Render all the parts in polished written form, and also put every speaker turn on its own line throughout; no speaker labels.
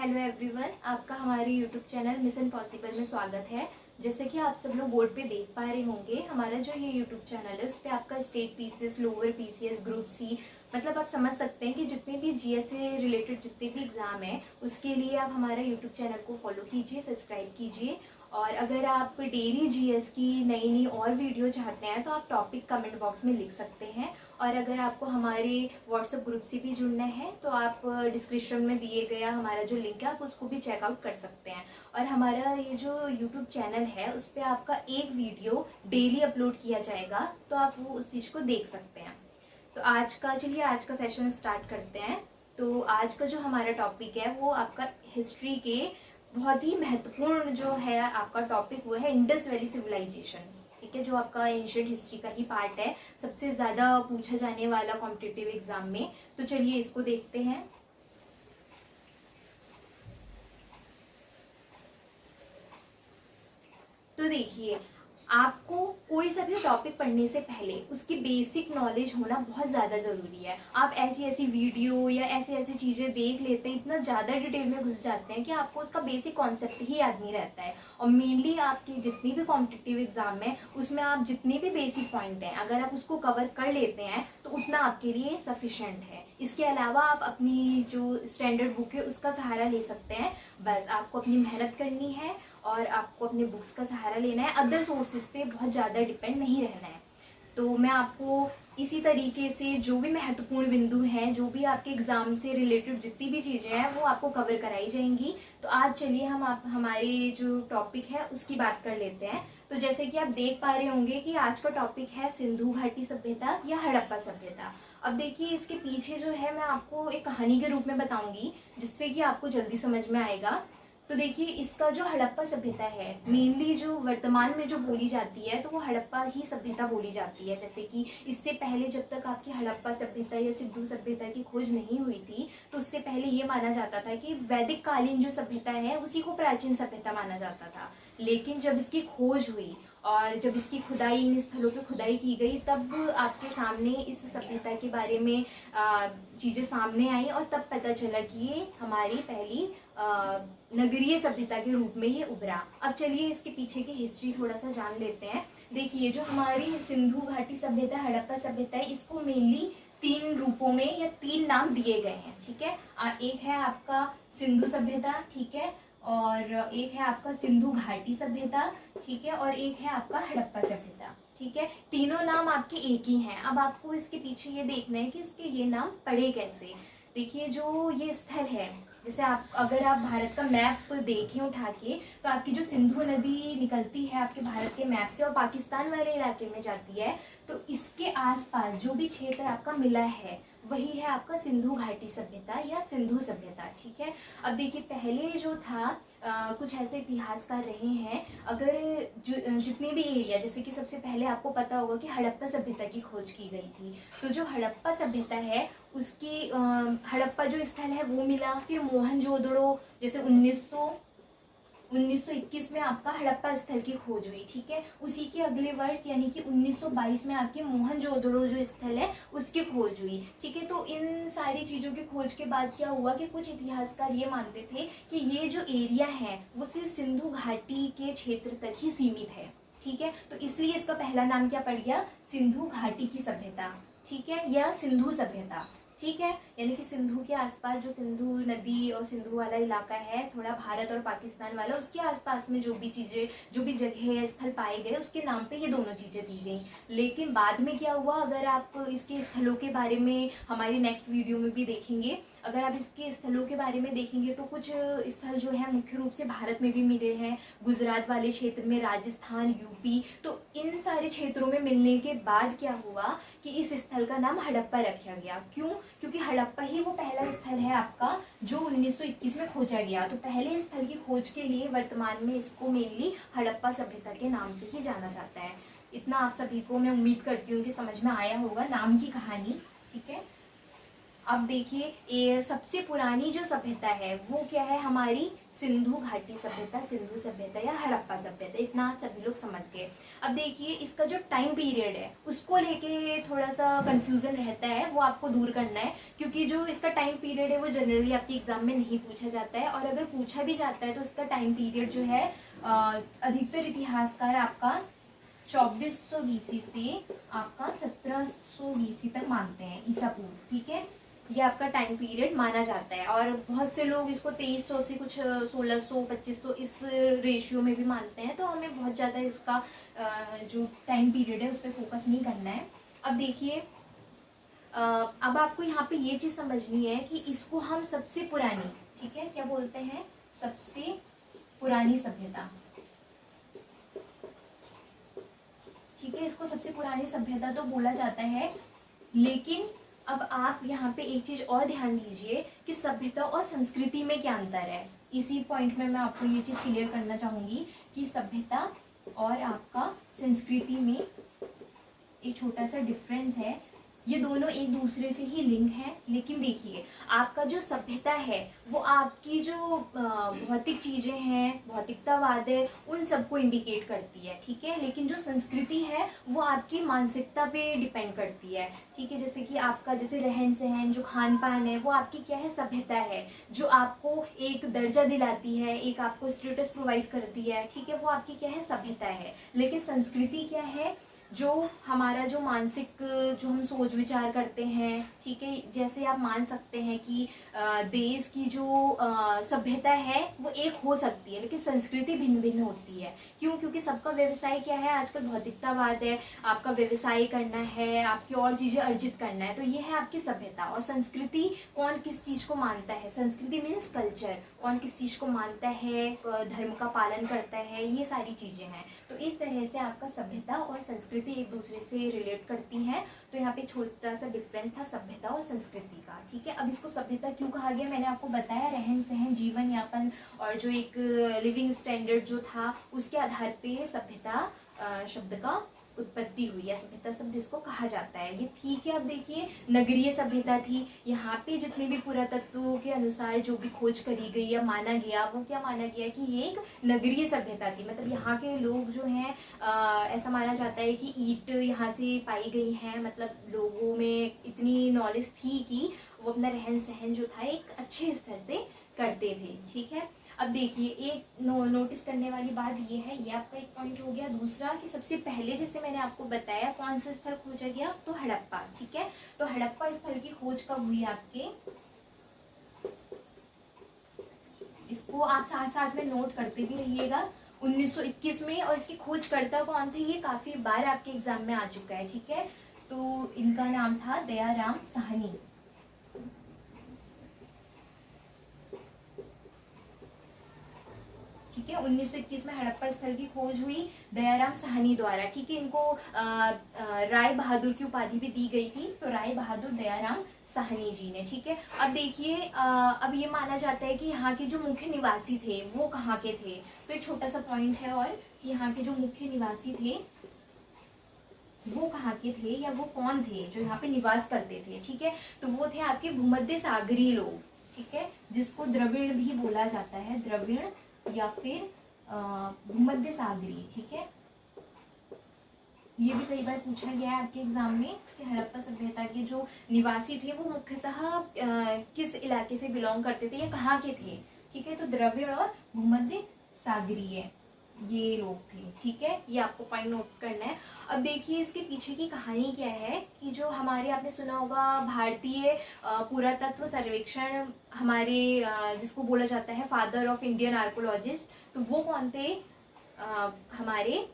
Hello everyone, आपका हमारे YouTube channel mission possible में स्वागत है। जैसे कि आप सब लोग बोर्ड पे देख पा रहे होंगे, हमारा जो ये यूट्यूब चैनल है उस पर आपका state PCS, lower PCS, group C, मतलब आप समझ सकते हैं कि जितने भी जीएस से रिलेटेड जितने भी एग्जाम है उसके लिए आप हमारा यूट्यूब चैनल को फॉलो कीजिए, सब्सक्राइब कीजिए। और अगर आप डेली जीएस की नई नई और वीडियो चाहते हैं तो आप टॉपिक कमेंट बॉक्स में लिख सकते हैं। और अगर आपको हमारे व्हाट्सएप ग्रुप से भी जुड़ना है तो आप डिस्क्रिप्शन में दिए गया हमारा जो लिंक है आप उसको भी चेकआउट कर सकते हैं। और हमारा ये जो यूट्यूब चैनल है उस पर आपका एक वीडियो डेली अपलोड किया जाएगा, तो आप वो उस चीज़ को देख सकते हैं। तो आज का सेशन स्टार्ट करते हैं। तो आज का जो हमारा टॉपिक है वो आपका हिस्ट्री के बहुत ही महत्वपूर्ण जो है आपका टॉपिक वो है इंडस वैली सिविलाइजेशन। ठीक है, जो आपका एंशिएंट हिस्ट्री का ही पार्ट है, सबसे ज़्यादा पूछा जाने वाला कॉम्पिटिटिव एग्जाम में। तो चलिए इसको देखते हैं। तो देखिए, आपको कोई सा भी टॉपिक पढ़ने से पहले उसकी बेसिक नॉलेज होना बहुत ज़्यादा ज़रूरी है। आप ऐसी ऐसी वीडियो या ऐसी ऐसी चीज़ें देख लेते हैं, इतना ज़्यादा डिटेल में घुस जाते हैं कि आपको उसका बेसिक कॉन्सेप्ट ही याद नहीं रहता है। और मेनली आपकी जितनी भी कॉम्पिटिटिव एग्जाम है उसमें आप जितने भी बेसिक पॉइंट हैं अगर आप उसको कवर कर लेते हैं तो उतना आपके लिए सफिशेंट है। इसके अलावा आप अपनी जो स्टैंडर्ड बुक है उसका सहारा ले सकते हैं। बस आपको अपनी मेहनत करनी है और आपको अपने बुक्स का सहारा लेना है, अदर सोर्सेज पे बहुत ज़्यादा डिपेंड नहीं रहना है। तो मैं आपको इसी तरीके से जो भी महत्वपूर्ण बिंदु हैं, जो भी आपके एग्जाम से रिलेटेड जितनी भी चीज़ें हैं वो आपको कवर कराई जाएंगी। तो आज चलिए हम हमारे जो टॉपिक है उसकी बात कर लेते हैं। तो जैसे कि आप देख पा रहे होंगे कि आज का टॉपिक है सिंधु घाटी सभ्यता या हड़प्पा सभ्यता। अब देखिए, इसके पीछे जो है मैं आपको एक कहानी के रूप में बताऊंगी जिससे कि आपको जल्दी समझ में आएगा। तो देखिए, इसका जो हड़प्पा सभ्यता है मेनली जो वर्तमान में जो बोली जाती है तो वो हड़प्पा ही सभ्यता बोली जाती है। जैसे कि इससे पहले जब तक आपकी हड़प्पा सभ्यता या सिंधु सभ्यता की खोज नहीं हुई थी तो उससे पहले ये माना जाता था कि वैदिक कालीन जो सभ्यता है उसी को प्राचीन सभ्यता माना जाता था। लेकिन जब इसकी खोज हुई और जब इसकी खुदाई, इन स्थलों पे खुदाई की गई, तब आपके सामने इस सभ्यता के बारे में चीज़ें सामने आई और तब पता चला कि ये हमारी पहली नगरीय सभ्यता के रूप में ये उभरा। अब चलिए इसके पीछे की हिस्ट्री थोड़ा सा जान लेते हैं। देखिए, जो हमारी सिंधु घाटी सभ्यता, हड़प्पा सभ्यता है, इसको मेनली 3 रूपों में या 3 नाम दिए गए हैं। ठीक है, एक है आपका सिंधु सभ्यता, ठीक है, और एक है आपका सिंधु घाटी सभ्यता, ठीक है, और एक है आपका हड़प्पा सभ्यता। ठीक है, तीनों नाम आपके एक ही हैं। अब आपको इसके पीछे ये देखना है कि इसके ये नाम पड़े कैसे। देखिए, जो ये स्थल है, जैसे आप अगर आप भारत का मैप देखें उठा के तो आपकी जो सिंधु नदी निकलती है आपके भारत के मैप से और पाकिस्तान वाले इलाके में जाती है, तो इसके आसपास जो भी क्षेत्र आपका मिला है वही है आपका सिंधु घाटी सभ्यता या सिंधु सभ्यता। ठीक है, अब देखिए, पहले जो था कुछ ऐसे इतिहासकार रहे हैं, अगर जितने भी एरिया, जैसे कि सबसे पहले आपको पता होगा कि हड़प्पा सभ्यता की खोज की गई थी। तो जो हड़प्पा सभ्यता है उसकी हड़प्पा जो स्थल है वो मिला। फिर मोहनजोदड़ो, जैसे 1921 में आपका हड़प्पा स्थल की खोज हुई। ठीक है, उसी के अगले वर्ष यानी कि 1922 में आपके मोहनजोदड़ो जो स्थल है उसकी खोज हुई। ठीक है, तो इन सारी चीज़ों की खोज के बाद क्या हुआ कि कुछ इतिहासकार ये मानते थे कि ये जो एरिया है वो सिर्फ सिंधु घाटी के क्षेत्र तक ही सीमित है। ठीक है, तो इसलिए इसका पहला नाम क्या पड़ गया, सिंधु घाटी की सभ्यता। ठीक है, या सिंधु सभ्यता। ठीक है, यानी कि सिंधु के आसपास जो सिंधु नदी और सिंधु वाला इलाका है, थोड़ा भारत और पाकिस्तान वाला, उसके आसपास में जो भी चीज़ें, जो भी जगह या स्थल पाए गए उसके नाम पे ये दोनों चीज़ें दी गई। लेकिन बाद में क्या हुआ, अगर आप इसके स्थलों के बारे में हमारी नेक्स्ट वीडियो में भी देखेंगे, अगर आप इसके स्थलों के बारे में देखेंगे तो कुछ स्थल जो है मुख्य रूप से भारत में भी मिले हैं, गुजरात वाले क्षेत्र में, राजस्थान, यूपी। तो इन सारे क्षेत्रों में मिलने के बाद क्या हुआ कि इस स्थल का नाम हड़प्पा रखा गया। क्यों? क्योंकि हड़प्पा ही वो पहला स्थल है आपका जो 1921 में खोजा गया। तो पहले स्थल की खोज के लिए वर्तमान में इसको मेनली हड़प्पा सभ्यता के नाम से ही जाना जाता है। इतना आप सभी को मैं उम्मीद करती हूँ कि समझ में आया होगा नाम की कहानी। ठीक है, अब देखिए ये सबसे पुरानी जो सभ्यता है वो क्या है, हमारी सिंधु घाटी सभ्यता, सिंधु सभ्यता या हड़प्पा सभ्यता, इतना सभी लोग समझ गए। अब देखिए इसका जो टाइम पीरियड है उसको लेके थोड़ा सा कंफ्यूजन रहता है, वो आपको दूर करना है, क्योंकि जो इसका टाइम पीरियड है वो जनरली आपके एग्जाम में नहीं पूछा जाता है, और अगर पूछा भी जाता है तो इसका टाइम पीरियड जो है अधिकतर इतिहासकार आपका 2400 बीसी से आपका 1700 बीसी तक मानते हैं, ईसा पूर्व, ठीक है। ये आपका टाइम पीरियड माना जाता है, और बहुत से लोग इसको 2300 से कुछ 1600 2500 इस रेशियो में भी मानते हैं, तो हमें बहुत ज़्यादा इसका जो टाइम पीरियड है उस पर फोकस नहीं करना है। अब देखिए अब आपको यहाँ पे ये चीज़ समझनी है कि इसको हम सबसे पुरानी, ठीक है, क्या बोलते हैं, सबसे पुरानी सभ्यता, ठीक है, इसको सबसे पुरानी सभ्यता तो बोला जाता है। लेकिन अब आप यहाँ पे एक चीज और ध्यान दीजिए कि सभ्यता और संस्कृति में क्या अंतर है। इसी पॉइंट में मैं आपको ये चीज क्लियर करना चाहूंगी कि सभ्यता और आपका संस्कृति में एक छोटा सा डिफरेंस है। ये दोनों एक दूसरे से ही लिंक है, लेकिन देखिए आपका जो सभ्यता है वो आपकी जो भौतिक चीजें हैं, भौतिकतावाद है, उन सबको इंडिकेट करती है, ठीक है। लेकिन जो संस्कृति है वो आपकी मानसिकता पे डिपेंड करती है, ठीक है। जैसे कि आपका जैसे रहन सहन, जो खान पान है, वो आपकी क्या है, सभ्यता है, जो आपको एक दर्जा दिलाती है, एक आपको स्टेटस प्रोवाइड करती है, ठीक है, वो आपकी क्या है, सभ्यता है। लेकिन संस्कृति क्या है, जो हमारा जो मानसिक, जो हम सोच विचार करते हैं, ठीक है। जैसे आप मान सकते हैं कि देश की जो सभ्यता है वो एक हो सकती है, लेकिन संस्कृति भिन्न भिन्न होती है। क्यों? क्योंकि सबका व्यवसाय क्या है, आजकल भौतिकतावाद है, आपका व्यवसाय करना है, आपकी और चीजें अर्जित करना है, तो ये है आपकी सभ्यता। और संस्कृति, कौन किस चीज को मानता है, संस्कृति मीन्स कल्चर, कौन किस चीज को मानता है, धर्म का पालन करता है, ये सारी चीजें हैं। तो इस तरह से आपका सभ्यता और संस्कृति एक दूसरे से रिलेट करती हैं। तो यहाँ पे छोटा सा डिफरेंस था सभ्यता और संस्कृति का, ठीक है। अब इसको सभ्यता क्यों कहा गया, मैंने आपको बताया, रहन सहन, जीवन यापन और जो एक लिविंग स्टैंडर्ड जो था उसके आधार पे सभ्यता शब्द का उत्पत्ति हुई है, सभ्यता शब्द इसको कहा जाता है, ये ठीक है। अब देखिए नगरीय सभ्यता थी, यहाँ पे जितने भी पुरातत्वों के अनुसार जो भी खोज करी गई या माना गया, वो क्या माना गया कि ये एक नगरीय सभ्यता थी। मतलब यहाँ के लोग जो हैं ऐसा माना जाता है कि ईंट यहाँ से पाई गई हैं, मतलब लोगों में इतनी नॉलेज थी कि वो अपना रहन सहन जो था एक अच्छे स्तर से करते थे, ठीक है। अब देखिए एक नोटिस करने वाली बात ये है, ये आपका एक पॉइंट हो गया। दूसरा कि सबसे पहले जैसे मैंने आपको बताया कौन सा स्थल खोजा गया, तो हड़प्पा, ठीक है। तो हड़प्पा स्थल की खोज कब हुई आपके, इसको आप साथ साथ में नोट करते भी रहिएगा, 1921 में। और इसकी खोजकर्ता कौन थे, ये काफी बार आपके एग्जाम में आ चुका है, ठीक है। तो इनका नाम था दयाराम साहनी, ठीक है। 1921 में हड़प्पा स्थल की खोज हुई दयाराम साहनी द्वारा, ठीक है। इनको राय बहादुर की उपाधि भी दी गई थी, तो राय बहादुर दयाराम साहनी जी ने, ठीक है। अब देखिए अब ये माना जाता है कि यहाँ के जो मुख्य निवासी थे वो कहाँ के थे, तो एक छोटा सा पॉइंट है और कि यहाँ के जो मुख्य निवासी थे वो कहाँ के थे या वो कौन थे जो यहाँ पे निवास करते थे, ठीक है। तो वो थे आपके भूमध्य सागरीय लोग, ठीक है, जिसको द्रविड़ भी बोला जाता है, द्रविड़ या फिर भूमध्य सागरीय, ठीक है। ये भी कई बार पूछा गया है आपके एग्जाम में कि हड़प्पा सभ्यता के जो निवासी थे वो मुख्यतः किस इलाके से बिलोंग करते थे या कहाँ के थे, ठीक है। तो द्रविड़ और भूमध्य सागरीय ये लोग थे, ठीक है। ये आपको पॉइंट नोट करना है। अब देखिए इसके पीछे की कहानी क्या है कि जो हमारे, आपने सुना होगा भारतीय पुरातत्व सर्वेक्षण, हमारे जिसको बोला जाता है फादर ऑफ इंडियन आर्कोलॉजिस्ट, तो वो कौन थे, हमारे,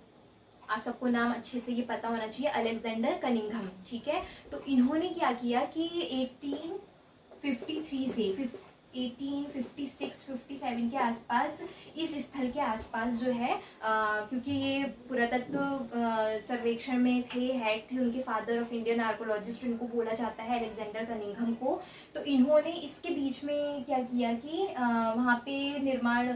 आप सबको नाम अच्छे से ये पता होना चाहिए, अलेक्जेंडर कनिंघम, ठीक है। तो इन्होंने क्या किया कि 1853 से 1856-57 के आसपास इस स्थल के आसपास जो है क्योंकि ये पुरातत्व सर्वेक्षण में थे, हेड थे, उनके फादर ऑफ इंडियन आर्कोलॉजिस्ट इनको बोला जाता है, अलेक्जेंडर कनिंघम को। तो इन्होंने इसके बीच में क्या किया कि वहाँ पे निर्माण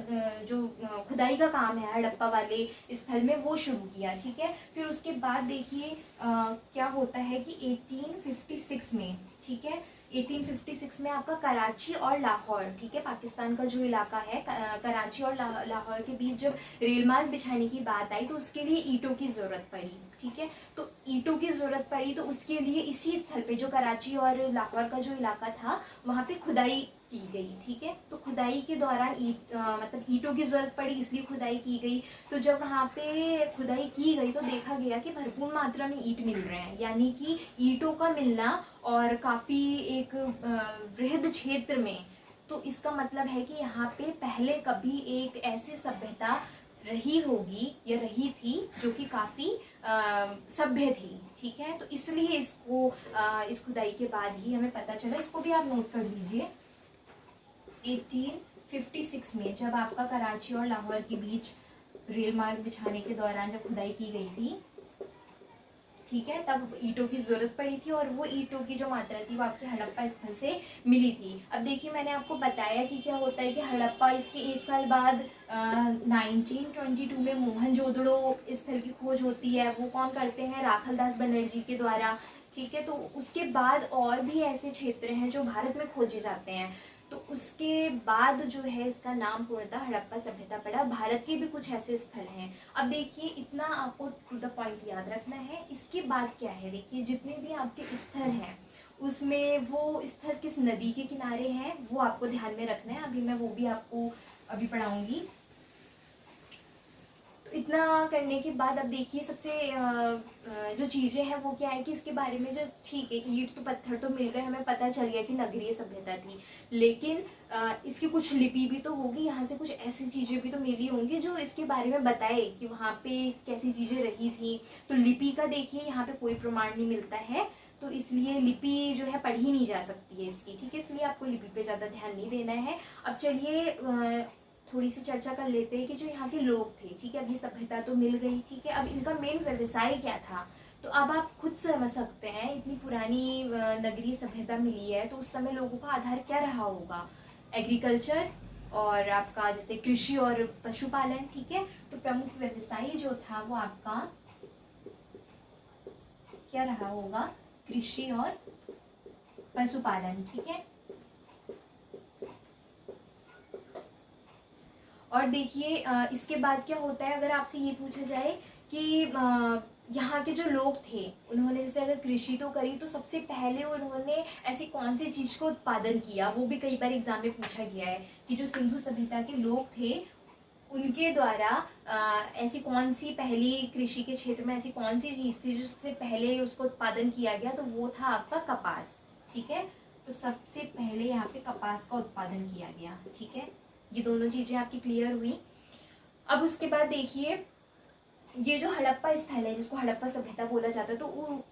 जो खुदाई का काम है हड़प्पा वाले स्थल में वो शुरू किया, ठीक है। फिर उसके बाद देखिए क्या होता है कि 1856 में, ठीक है, 1856 में आपका कराची और लाहौर, ठीक है, पाकिस्तान का जो इलाका है कराची और लाहौर के बीच जब रेल मार्ग बिछाने की बात आई तो उसके लिए ईंटों की ज़रूरत पड़ी, ठीक है। तो ईंटों की ज़रूरत पड़ी तो उसके लिए इसी स्थल पे जो कराची और लाहौर का जो इलाका था वहाँ पे खुदाई की गई, ठीक है। तो खुदाई के दौरान मतलब ईंटों की जरूरत पड़ी इसलिए खुदाई की गई। तो जब वहाँ पे खुदाई की गई तो देखा गया कि भरपूर मात्रा में ईंट मिल रहे हैं, यानी कि ईंटों का मिलना और काफ़ी एक वृहद क्षेत्र में, तो इसका मतलब है कि यहाँ पे पहले कभी एक ऐसी सभ्यता रही होगी या रही थी जो कि काफ़ी सभ्य थी, ठीक है। तो इसलिए इसको इस खुदाई के बाद ही हमें पता चला। इसको भी आप नोट कर लीजिए। 1856 में जब आपका कराची और लाहौर के बीच रेल मार्ग बिछाने के दौरान जब खुदाई की गई थी, ठीक है, तब ईंटों की जरूरत पड़ी थी और वो ईंटों की जो मात्रा थी वो आपके हड़प्पा स्थल से मिली थी। अब देखिए मैंने आपको बताया कि क्या होता है कि हड़प्पा इसके 1 साल बाद 1922 में मोहनजोदड़ो स्थल की खोज होती है। वो कौन करते हैं? राखलदास बनर्जी के द्वारा, ठीक है। तो उसके बाद और भी ऐसे क्षेत्र हैं जो भारत में खोजे जाते हैं। तो उसके बाद जो है इसका नाम पूर्णतः हड़प्पा सभ्यता पड़ा। भारत के भी कुछ ऐसे स्थल हैं। अब देखिए इतना आपको टू द पॉइंट याद रखना है। इसके बाद क्या है, देखिए जितने भी आपके स्थल हैं उसमें वो स्थल किस नदी के किनारे हैं वो आपको ध्यान में रखना है। अभी मैं वो भी आपको अभी पढ़ाऊंगी। तो इतना करने के बाद अब देखिए सबसे जो चीज़ें हैं वो क्या है कि इसके बारे में जो, ठीक है, ईंट तो पत्थर तो मिल गए, हमें पता चल गया कि नगरीय सभ्यता थी, लेकिन इसकी कुछ लिपि भी तो होगी, यहाँ से कुछ ऐसी चीज़ें भी तो मिली होंगी जो इसके बारे में बताए कि वहाँ पे कैसी चीज़ें रही थी। तो लिपि का देखिए यहाँ पे कोई प्रमाण नहीं मिलता है, तो इसलिए लिपि जो है पढ़ी नहीं जा सकती है इसकी, ठीक है। इसलिए आपको लिपि पे ज़्यादा ध्यान नहीं देना है। अब चलिए थोड़ी सी चर्चा कर लेते हैं कि जो यहाँ के लोग थे, ठीक है। अब ये सभ्यता तो मिल गई, ठीक है। अब इनका मेन व्यवसाय क्या था, तो अब आप खुद समझ सकते हैं। इतनी पुरानी नगरीय सभ्यता मिली है तो उस समय लोगों का आधार क्या रहा होगा? एग्रीकल्चर और आपका जैसे कृषि और पशुपालन, ठीक है। तो प्रमुख व्यवसाय जो था वो आपका क्या रहा होगा? कृषि और पशुपालन, ठीक है। और देखिए इसके बाद क्या होता है, अगर आपसे ये पूछा जाए कि यहाँ के जो लोग थे उन्होंने जैसे अगर कृषि तो करी तो सबसे पहले उन्होंने ऐसी कौन सी चीज का उत्पादन किया, वो भी कई बार एग्जाम में पूछा गया है कि जो सिंधु सभ्यता के लोग थे उनके द्वारा ऐसी कौन सी पहली कृषि के क्षेत्र में ऐसी कौन सी चीज थी जो सबसे पहले उसको उत्पादन किया गया, तो वो था आपका कपास, ठीक है। तो सबसे पहले यहाँ पे कपास का उत्पादन किया गया, ठीक है। ये दोनों चीजें आपकी क्लियर हुई। अब उसके बाद देखिए ये जो हड़प्पा स्थल है जिसको हड़प्पा सभ्यता बोला जाता है, तो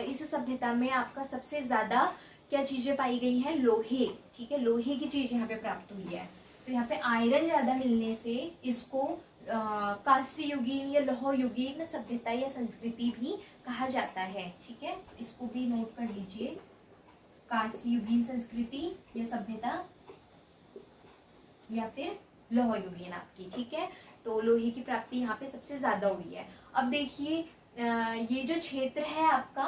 इस सभ्यता में आपका सबसे ज्यादा क्या चीजें पाई गई हैं? लोहे, ठीक है। लोहे की चीज यहाँ पे प्राप्त हुई है। तो यहाँ पे आयरन ज्यादा मिलने से इसको कांस्य युगीन या लौह युगीन सभ्यता या संस्कृति भी कहा जाता है, ठीक है। इसको भी नोट कर लीजिए, कांस्य युगीन संस्कृति या सभ्यता या फिर लौह युगीन आपकी, ठीक है। तो लोहे की प्राप्ति यहाँ पे सबसे ज्यादा हुई है। अब देखिए ये जो क्षेत्र है आपका,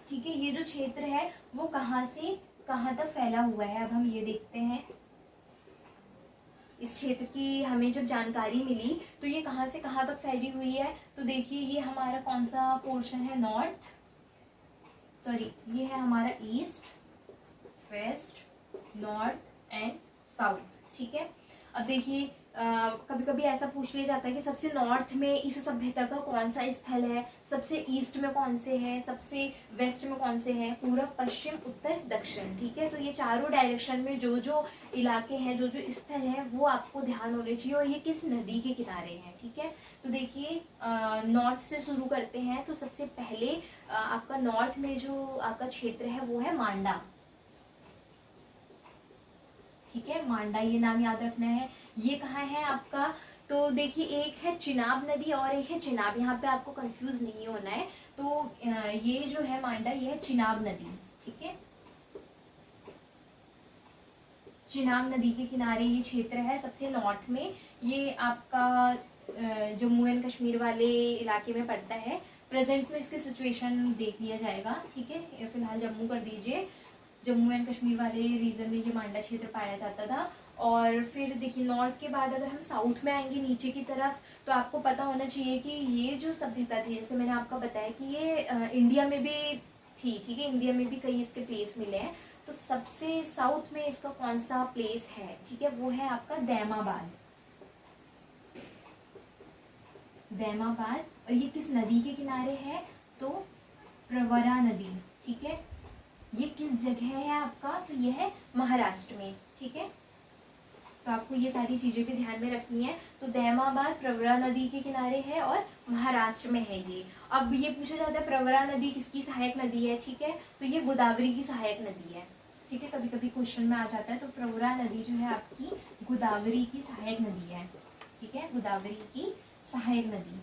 ठीक है, ये जो क्षेत्र है वो कहाँ से कहाँ तक फैला हुआ है, अब हम ये देखते हैं। इस क्षेत्र की हमें जब जानकारी मिली तो ये कहाँ से कहाँ तक फैली हुई है, तो देखिए ये हमारा कौन सा पोर्शन है? ये है हमारा east, west, north and south, ठीक है। अब देखिए कभी कभी ऐसा पूछ लिया जाता है कि सबसे नॉर्थ में इस सभ्यता का कौन सा स्थल है, सबसे ईस्ट में कौन से है, सबसे वेस्ट में कौन से हैं? पूर्व, पश्चिम, उत्तर, दक्षिण, ठीक है। तो ये चारों डायरेक्शन में जो जो इलाके हैं, जो जो स्थल है वो आपको ध्यान होने चाहिए और ये किस नदी के किनारे हैं, ठीक है। तो देखिए नॉर्थ से शुरू करते हैं। तो सबसे पहले आपका नॉर्थ में जो आपका क्षेत्र है वो है मांडा, ठीक है। मांडा ये नाम याद रखना है। ये कहाँ है आपका? तो देखिए एक है चिनाब नदी और एक है चिनाब, यहाँ पे आपको कंफ्यूज नहीं होना है। तो ये जो है मांडा ये है चिनाब नदी, ठीक है। चिनाब नदी के किनारे ये क्षेत्र है सबसे नॉर्थ में। ये आपका जम्मू एंड कश्मीर वाले इलाके में पड़ता है। प्रेजेंट में इसकी सिचुएशन देख लिया जाएगा, ठीक है। फिलहाल जम्मू कर दीजिए, जम्मू एंड कश्मीर वाले रीजन में ये मांडा क्षेत्र पाया जाता था। और फिर देखिए नॉर्थ के बाद अगर हम साउथ में आएंगे नीचे की तरफ, तो आपको पता होना चाहिए कि ये जो सभ्यता थी, जैसे मैंने आपको बताया कि ये इंडिया में भी थी, ठीक है। इंडिया में भी कई इसके प्लेस मिले हैं। तो सबसे साउथ में इसका कौन सा प्लेस है, ठीक है, वो है आपका दैमाबाद। दैमाबाद। और ये किस नदी के किनारे है, तो प्रवरा नदी, ठीक है। ये किस जगह है आपका, तो ये है महाराष्ट्र में, ठीक है। तो आपको ये सारी चीजें भी ध्यान में रखनी है। तो दैमाबाद प्रवरा नदी के किनारे है और महाराष्ट्र में है ये। अब ये पूछा जाता है प्रवरा नदी किसकी सहायक नदी है, ठीक है, तो ये गोदावरी की सहायक नदी है, ठीक है। कभी कभी क्वेश्चन में आ जाता है। तो प्रवरा नदी जो है आपकी गोदावरी की सहायक नदी है, ठीक है, गोदावरी की सहायक नदी।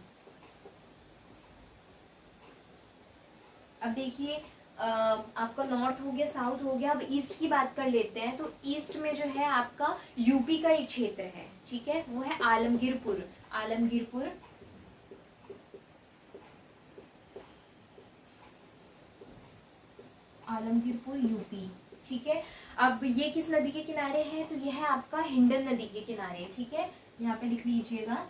अब देखिए आपका नॉर्थ हो गया, साउथ हो गया, अब ईस्ट की बात कर लेते हैं। तो ईस्ट में जो है आपका यूपी का एक क्षेत्र है, ठीक है, वो है आलमगीरपुर। आलमगीरपुर, आलमगीरपुर यूपी, ठीक है। अब ये किस नदी के किनारे है, तो ये है आपका हिंडन नदी के किनारे, ठीक है। यहाँ पे लिख लीजिएगा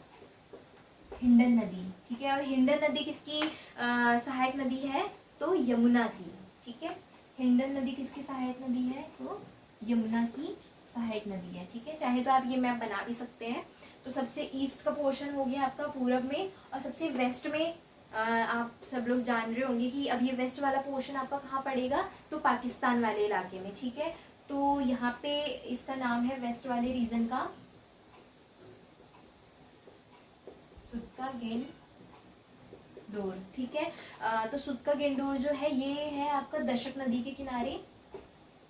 हिंडन नदी, ठीक है। और हिंडन नदी किसकी सहायक नदी है, तो यमुना की, ठीक है। हिंडन नदी किसकी सहायक नदी है, तो यमुना की सहायक नदी है, ठीक है। चाहे तो आप ये मैप बना भी सकते हैं। तो सबसे ईस्ट का पोर्शन हो गया आपका पूरब में, और सबसे वेस्ट में आप सब लोग जान रहे होंगे कि अब ये वेस्ट वाला पोर्शन आपका कहाँ पड़ेगा, तो पाकिस्तान वाले इलाके में, ठीक है। तो यहाँ पे इसका नाम है वेस्ट वाले रीजन का सुत्का गेंडोर, ठीक है। तो सुत्का गेंडोर जो है ये है आपका दशक नदी के किनारे,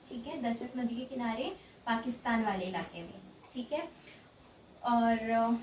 ठीक है, दशक नदी के किनारे पाकिस्तान वाले इलाके में, ठीक है। और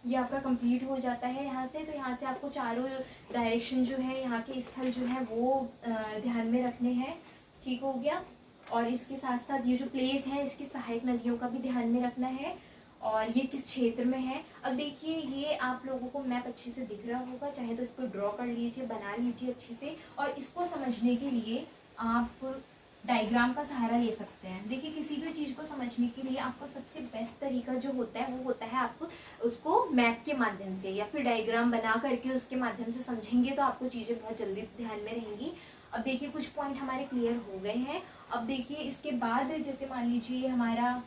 ये आपका कंप्लीट हो जाता है यहाँ से। तो यहाँ से आपको चारों डायरेक्शन जो है यहाँ के स्थल जो है वो ध्यान में रखने हैं, ठीक हो गया। और इसके साथ साथ ये जो प्लेस है इसकी सहायक नदियों का भी ध्यान में रखना है, और ये किस क्षेत्र में है। अब देखिए ये आप लोगों को मैप अच्छे से दिख रहा होगा, चाहे तो इसको ड्रॉ कर लीजिए, बना लीजिए अच्छे से। और इसको समझने के लिए आप डायग्राम का सहारा ले सकते हैं। देखिए किसी भी चीज़ को समझने के लिए आपका सबसे बेस्ट तरीका जो होता है वो होता है आप उसको मैप के माध्यम से या फिर डायग्राम बना करके उसके माध्यम से समझेंगे, तो आपको चीज़ें बहुत जल्दी ध्यान में रहेंगी। अब देखिए कुछ पॉइंट हमारे क्लियर हो गए हैं। अब देखिए इसके बाद जैसे मान लीजिए हमारा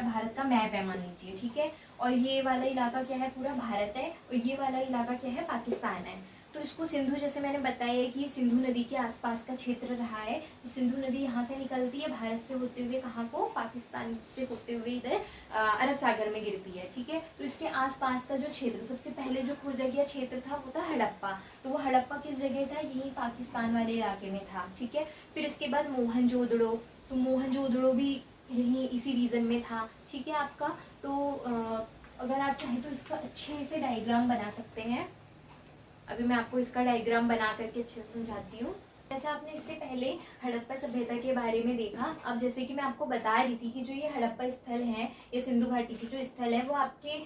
भारत का मैप है मान लीजिए, ठीक है। और ये वाला इलाका क्या है, पूरा भारत है, और ये वाला इलाका क्या है, पाकिस्तान है। तो इसको सिंधु, जैसे मैंने बताया कि सिंधु नदी के आसपास का क्षेत्र रहा है। तो सिंधु नदी यहाँ से निकलती है भारत से होते हुए कहाँ को, पाकिस्तान से होते हुए इधर अरब सागर में गिरती है, ठीक है। तो इसके आसपास का जो क्षेत्र सबसे पहले जो खोजा गया क्षेत्र था वो था हड़प्पा। तो वो हड़प्पा किस जगह था, यही पाकिस्तान वाले इलाके में था, ठीक है। फिर इसके बाद मोहनजोदड़ो, तो मोहनजोदड़ो भी यहीं इसी रीजन में था, ठीक है आपका। तो अगर आप चाहें तो इसका अच्छे से डायग्राम बना सकते हैं। अभी मैं आपको इसका डायग्राम बना करके अच्छे से समझाती हूँ। जैसे आपने इससे पहले हड़प्पा सभ्यता के बारे में देखा। अब जैसे कि मैं आपको बता रही थी कि जो ये हड़प्पा स्थल है, ये सिंधु घाटी की जो स्थल है वो आपके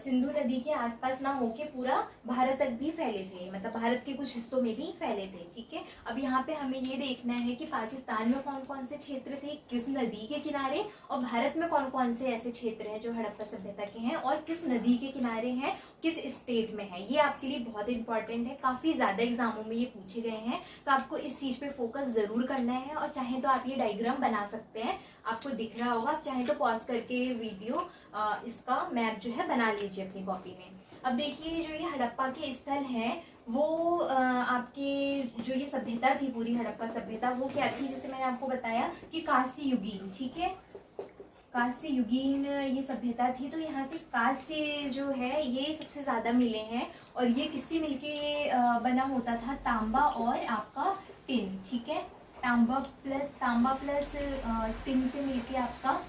सिंधु नदी के आसपास ना होके पूरा भारत तक भी फैले थे, मतलब भारत के कुछ हिस्सों में भी फैले थे, ठीक है। अब यहाँ पे हमें ये देखना है कि पाकिस्तान में कौन कौन से क्षेत्र थे, किस नदी के किनारे, और भारत में कौन कौन से ऐसे क्षेत्र हैं जो हड़प्पा सभ्यता के हैं और किस नदी के किनारे हैं, किस स्टेट में है। ये आपके लिए बहुत इंपॉर्टेंट है, काफी ज्यादा एग्जामों में ये पूछे गए हैं। तो आपको इस चीज पे फोकस जरूर करना है। और चाहे तो आप ये डायग्राम बना सकते हैं, आपको दिख रहा होगा। आप चाहे तो पॉज करके वीडियो इसका मैप जो है बना लीजिए अपनी कॉपी में। अब देखिए जो ये हड़प्पा के स्थल हैं वो आपके जो ये सभ्यता थी पूरी हड़प्पा सभ्यता वो क्या थी, जैसे मैंने आपको बताया कि कांस्य युगीन, ठीक है, कांस्य युगीन ये सभ्यता थी। तो यहाँ से कांस्य जो है ये सबसे ज्यादा मिले हैं, और ये किससे मिलके बना होता था, तांबा और आपका टिन, ठीक है। तांबा प्लस टिन से मिलके आपका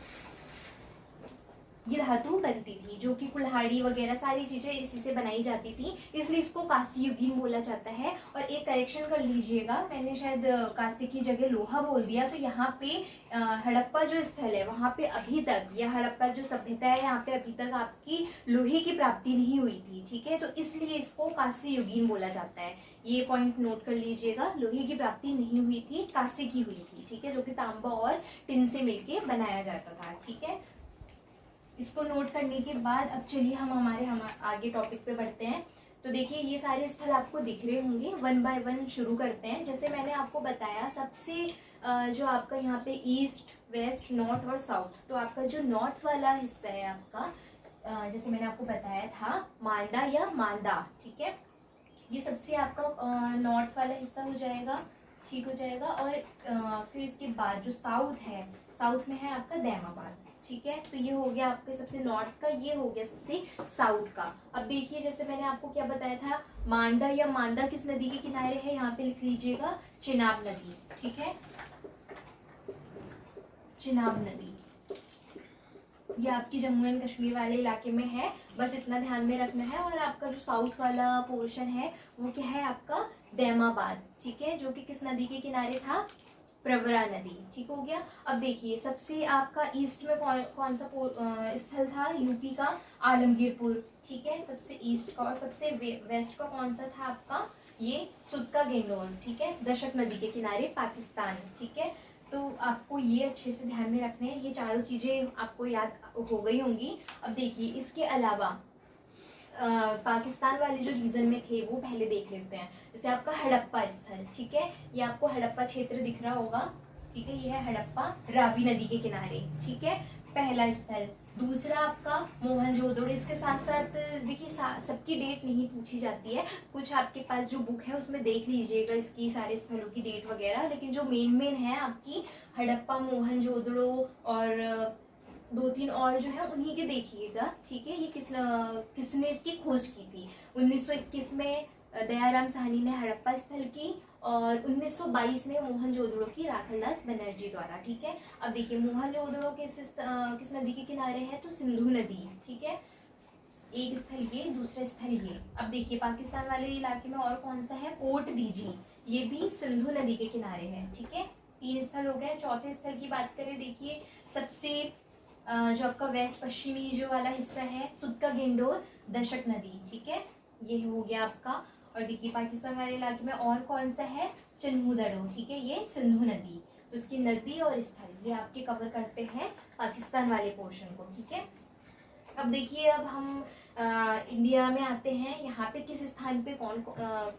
ये धातु बनती थी, जो कि कुल्हाड़ी वगैरह सारी चीजें इसी से बनाई जाती थी, इसलिए इसको कांस्य युगीन बोला जाता है। और एक करेक्शन कर लीजिएगा, मैंने शायद कांस्य की जगह लोहा बोल दिया, तो यहाँ पे हड़प्पा जो स्थल है वहाँ पे अभी तक, या हड़प्पा जो सभ्यता है यहाँ पे अभी तक आपकी लोहे की प्राप्ति नहीं हुई थी, ठीक है, तो इसलिए इसको कांस्य युगीन बोला जाता है। ये पॉइंट नोट कर लीजिएगा, लोहे की प्राप्ति नहीं हुई थी, कांस्य की हुई थी, ठीक है, जो कि तांबा और टिन से मिलके बनाया जाता था, ठीक है। इसको नोट करने के बाद अब चलिए हम आगे टॉपिक पे बढ़ते हैं। तो देखिए ये सारे स्थल आपको दिख रहे होंगे, वन बाय वन शुरू करते हैं। जैसे मैंने आपको बताया, सबसे जो आपका यहाँ पे ईस्ट, वेस्ट, नॉर्थ और साउथ, तो आपका जो नॉर्थ वाला हिस्सा है आपका, जैसे मैंने आपको बताया था मांडा या मांदा, ठीक है, ये सबसे आपका नॉर्थ वाला हिस्सा हो जाएगा, ठीक हो जाएगा। और फिर इसके बाद जो साउथ है, साउथ में है आपका दैमाबाद, ठीक है, तो ये हो गया आपके सबसे नॉर्थ का, ये हो गया सबसे साउथ का। अब देखिए जैसे मैंने आपको क्या बताया था, मांडा या मांदा किस नदी के किनारे है, यहाँ पे लिख लीजिएगा चिनाब नदी, ठीक है, चिनाब नदी, ये आपकी जम्मू एंड कश्मीर वाले इलाके में है, बस इतना ध्यान में रखना है। और आपका जो साउथ वाला पोर्शन है वो क्या है आपका दैमाबाद, ठीक है, जो कि किस नदी के किनारे था, प्रवरा नदी, ठीक हो गया। अब देखिए सबसे आपका ईस्ट में कौन सा स्थल था, यूपी का आलमगीरपुर, ठीक है, सबसे ईस्ट का। और सबसे वेस्ट का कौन सा था आपका, ये सुदका गेंडोर, ठीक है, दशक नदी के किनारे पाकिस्तान, ठीक है। तो आपको ये अच्छे से ध्यान में रखने हैं, ये चारों चीजें आपको याद हो गई होंगी। अब देखिए इसके अलावा पाकिस्तान वाले जो रीजन में थे वो पहले देख लेते हैं। जैसे आपका हड़प्पा स्थल, ठीक है, ये आपको हड़प्पा क्षेत्र दिख रहा होगा, ठीक है, ये है हड़प्पा रावी नदी के किनारे, ठीक है, पहला स्थल। दूसरा आपका मोहनजोदड़ो, इसके साथ साथ देखिए सबकी डेट नहीं पूछी जाती है, कुछ आपके पास जो बुक है उसमें देख लीजिएगा इसकी सारे स्थलों की डेट वगैरह, लेकिन जो मेन है आपकी हड़प्पा, मोहनजोदड़ो और दो तीन और जो है उन्हीं के देखिएगा, ठीक है। ये किसने इसकी खोज की थी, 1921 में दयाराम साहनी ने हड़प्पा स्थल की, और 1922 में मोहनजोदड़ो की राखलदास बनर्जी द्वारा, ठीक है। अब देखिए मोहनजोदड़ो किस नदी के किनारे है, तो सिंधु नदी, ठीक है, एक स्थल ये, दूसरा स्थल ये। अब देखिए पाकिस्तान वाले इलाके में और कौन सा है, कोट दीजी, ये भी सिंधु नदी के किनारे है, ठीक है, 3 स्थल हो गए। चौथे स्थल की बात करें, देखिए सबसे जो आपका वेस्ट पश्चिमी जो वाला हिस्सा है, सुदका गेंडोर, दशक नदी, ठीक है, ये हो गया आपका। और देखिए पाकिस्तान वाले इलाके में और कौन सा है, चन्हूदड़ो, ठीक है, ये सिंधु नदी। तो इसकी नदी और स्थल ये आपके कवर करते हैं पाकिस्तान वाले पोर्शन को, ठीक है। अब देखिए अब हम इंडिया में आते हैं, यहाँ पे किस स्थान पे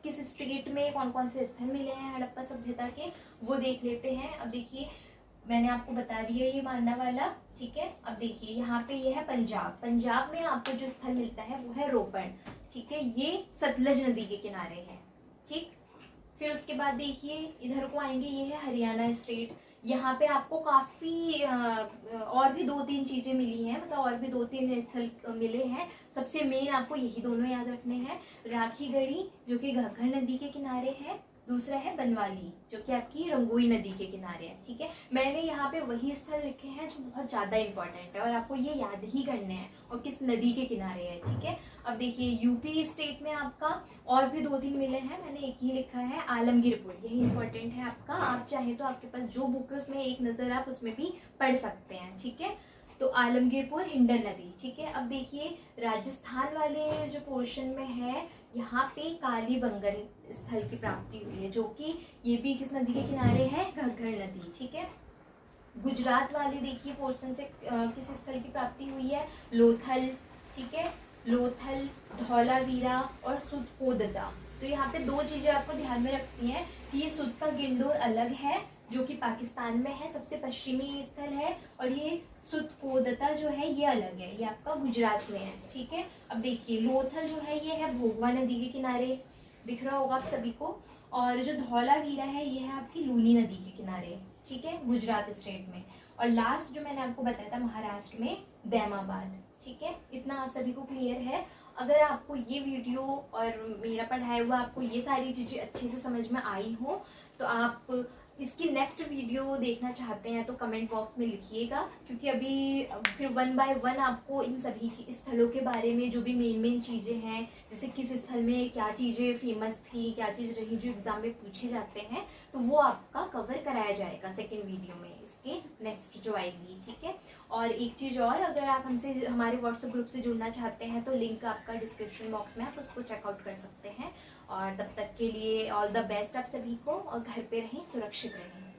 किस स्टेट में कौन कौन से स्थल मिले हैं हड़प्पा सभ्यता के, वो देख लेते हैं। अब देखिए मैंने आपको बता दिया ये मांडा वाला, ठीक है। अब देखिए यहाँ पे ये है पंजाब, पंजाब में आपको जो स्थल मिलता है वो है रोपड़, ठीक है, ये सतलज नदी के किनारे है, ठीक। फिर उसके बाद देखिए इधर को आएंगे, ये है हरियाणा स्टेट, यहाँ पे आपको काफी और भी 2-3 चीजें मिली हैं, मतलब और भी 2-3 स्थल मिले हैं। सबसे मेन आपको यही दोनों याद रखने हैं, राखी गढ़ी जो कि घग्गर नदी के किनारे है, दूसरा है बनवाली जो कि आपकी रंगोई नदी के किनारे है, ठीक है। मैंने यहाँ पे वही स्थल लिखे हैं जो बहुत ज्यादा इंपॉर्टेंट है और आपको ये याद ही करने हैं, और किस नदी के किनारे है, ठीक है। अब देखिए यूपी स्टेट में आपका और भी 2-3 मिले हैं, मैंने एक ही लिखा है आलमगीरपुर, यही इंपॉर्टेंट है आपका। आप चाहे तो आपके पास जो बुक है उसमें एक नजर आप उसमें भी पढ़ सकते हैं, ठीक है। तो आलमगीरपुर, हिंडन नदी, ठीक है। अब देखिए राजस्थान वाले जो पोर्शन में है, यहाँ पे कालीबंगन स्थल की प्राप्ति हुई है, जो कि ये भी किस नदी के किनारे है, घग्गर नदी, ठीक है। गुजरात वाले देखिए पोर्शन से किस स्थल की प्राप्ति हुई है, लोथल, ठीक है, लोथल, धौलावीरा और सुदकोदता। तो यहाँ पे 2 चीजें आपको ध्यान में रखनी है कि ये सुदका गेंडोर अलग है जो कि पाकिस्तान में है, सबसे पश्चिमी स्थल है, और ये सुदकोदता जो है ये अलग है, ये आपका गुजरात में है, ठीक है। अब देखिए लोथल जो है ये है भोगवा नदी के किनारे, दिख रहा होगा आप सभी को, और जो धौलावीरा है ये है आपकी लूनी नदी के किनारे, ठीक है, गुजरात स्टेट में। और लास्ट जो मैंने आपको बताया था महाराष्ट्र में दैमाबाद, ठीक है। इतना आप सभी को क्लियर है। अगर आपको ये वीडियो और मेरा पढ़ाया हुआ आपको ये सारी चीज़ें अच्छे से समझ में आई हो तो आप इसकी नेक्स्ट वीडियो देखना चाहते हैं तो कमेंट बॉक्स में लिखिएगा, क्योंकि अभी फिर 1 बाय 1 आपको इन सभी स्थलों के बारे में जो भी मेन चीज़ें हैं, जैसे किस स्थल में क्या चीज़ें फेमस थी, क्या चीज़ रही जो एग्ज़ाम में पूछे जाते हैं, तो वो आपका कवर कराया जाएगा सेकेंड वीडियो में इसके नेक्स्ट जो आएगी, ठीक है। और एक चीज़ और, अगर आप हमसे हमारे व्हाट्सएप ग्रुप से जुड़ना चाहते हैं तो लिंक आपका डिस्क्रिप्शन बॉक्स में, आप उसको चेकआउट कर सकते हैं। और तब तक के लिए ऑल द बेस्ट आप सभी को, और घर पे रहें, सुरक्षित रहें।